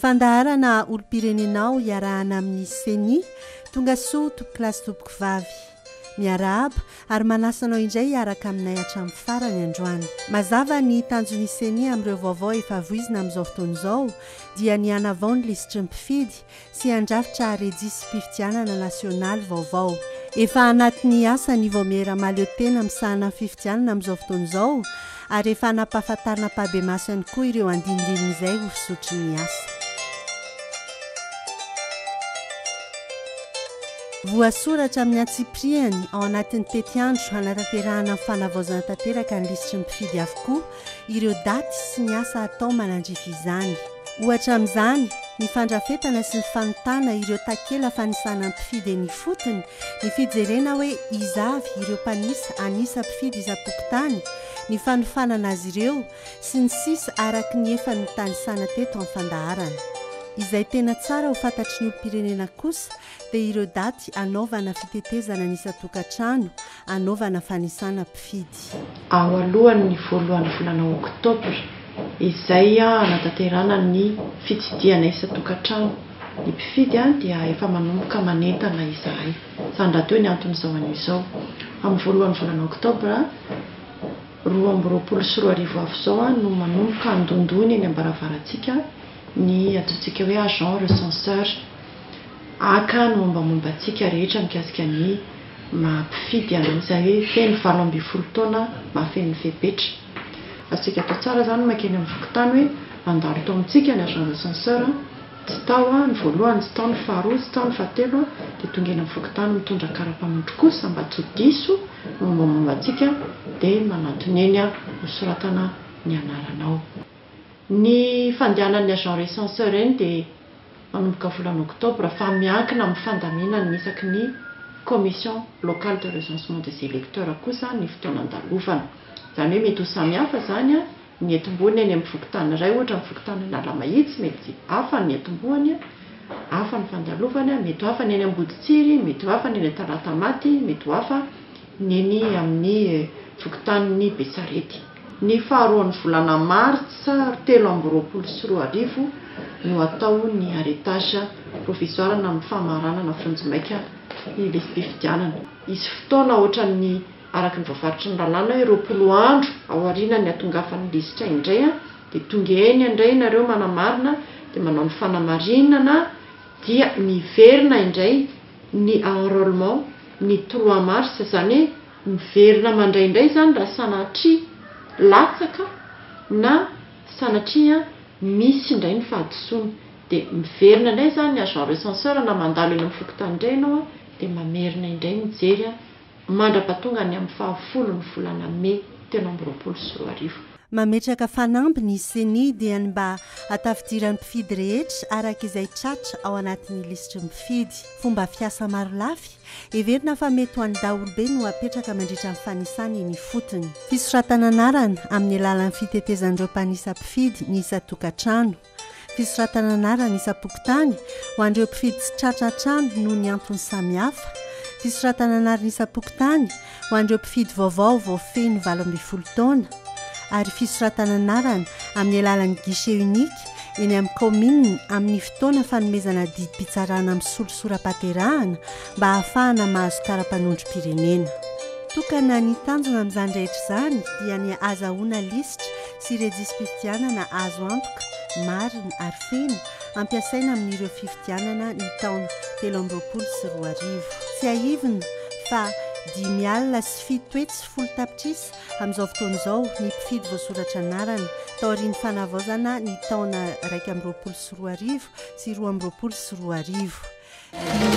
fandaharana olo-pirenenao iarahana amin'ny seni tonga soa tompo-kilasy tompoko vavy miarahaba ary manasanao indray hiaraka aminay hatramin'ny farany androany. Mazava ny tanjon'ny seni amin'ireo vaovao efa voizina amin'izao fotoana izao dia ny anavao ny lisitry ny mpifidy sy handrafitra rejisy-pifidianana nasionaly vaovao. Efa anatin'ny asa ny voamera maleo tena misahana fifidianana amin'izao fotoana izao ary efa nampahafantarina mpahabemaso ihany koa ireo andinindin'izay ho fisotry ny asa. Voasoratra amin'ny antsipriany ao anatin'ny tetiandro hanatanterahana amin'ny fanavaozana tanteraka ny lisitry ny mpifidy avokoa ireo daty sy ny asa atao manandrify izany. Ohatra amin'izany ny fandrafetana sy ny fanontana ireo takela fanisana mpifidy ny fotony, ny fijerena hoe izavy ireo mpanisa anisa mpifidy izam-pokotany, ny fanofanana azy ireo sy ny sisa araka ny efa notanisana teto amin'ny fandaharana. Izay tena tsara ho fantatry ny olo-pirenena kosa dia ireo daty anaovana fitetezana nisa-tokantrano, anaovana fanisana mpifidy. Ao alohan'ny voalohan'ny volana oktobra izay hanatanterahana ny fitsidiana isa-tokantrano. Ny mpifidy dia efa manomboka manentana izahay. Izany raha teo ny anton'izao an'izao. Amin'ny voalohan'ny volana oktobra 2024 avy izao no manomboka andondony eny ambaravarantsika ny ataontsika hoe agent recenseur aka no mombamombantsika rehetra mikasika ny mpifidy an'izay hoe feno 20 taona mahafeno fepetra. Asika atao tsara zany makeny amin'ny fokotany hoe mandalo tao amintsika ny agent recenseur tsy tao ny voalohany, tsy tao ny faharoa, tsy tao ny fahatelo dia tonga eny amin'ny fokotany mitondra kara-pamondro kosa mba tsy ho diso mombamombantsika dia manantony eny ho soratana ny anaranao. Ny fandehanan'ny agent recenseur eny dia manomboka volana oktobra fa miankina amin'ny fandaminana isaky ny commission locale de recensement des électeurs kosa ny fotoana andalovana. Izany hoe mety ho samihafa zany ny etom-boany eny amin'ny fokotany iray, ohatra ny fokotany Analamahitsy mety hafa ny etom-boany, hafa ny fandalovana, mety ho hafa ny eny Amboditsiry, mety ho hafa ny eny Talatamaty, mety ho hafa ny eny amin'ny fokotanin'ny Besarety. Ny faharoan'ny volana martsa 2024 no atao ny arretage provisoire na amin'ny famaranana fonjimaika ny listim-pifidianana. Izy fotoana ohatran'ny araka ny voavaritry ny lalàna hoe 20 andro ao aorianany hatongafan'ny lisitra indray dia tonga eny indray nareo manamarina dia manao ny fanamarinana dia miverina indray ny enrôlement ny 3 mars izany hoe miverina mandraindray zany raha sanatria latsaka na sanatria misy indray ny fahadisoana dia miverina indray zany ny agent recenseur na mandalo eny amin'ny fokotany indray ianao dia mamerina indray mijery mandra-pahatonga ny amin'ny 10 ny volana May 2024. Mametraka fanamby ny seni dia ny mba hatafidiran'ny mpifidy rehetra araka izay tratra ao anatin'ny lisitry mpifidy. Fomba fiasa maro lafy everina fa mety ho an'ny daholobe no apetraka mandritra amin'ny fanisany ny fotony. Fisoratana anarana amin'ny alalan'ny fitetezan'ireo mpanisa mpifidy ny isa-tokantrano. Fisoratana anarana isa-pokotany ho an'ireo mpifidy tsy tratra-trano noho ny antony samihafa. Fisoratana anarana isa-pokotany ho an'ireo mpifidy vaovao vao feno 20 taona. Ary fisoratana anarana amin'ny alalan'ny guichet unique eny amin'ny commune amin'ny fotoana fanomezana didim-pitsarana amin'ny solosora-paterahana mba ahafahana mahazo kara-panondro-pirenena. Tokana ny tanjona amin'izany rehetra izany dia ny azahoana lisitra sy rejisy-pifidianana azo antoka, marina ary feno ampiasaina amin'ireo fifidianana ny taona 2024. Tsy ahivina fa 10 alina sy 7 toetsy 10 tapitrisa amin'izao fotoana izao ny mpifidy voasoratra anarana tao aorian'ny fanavaozana ny taona 2024 sy 2024.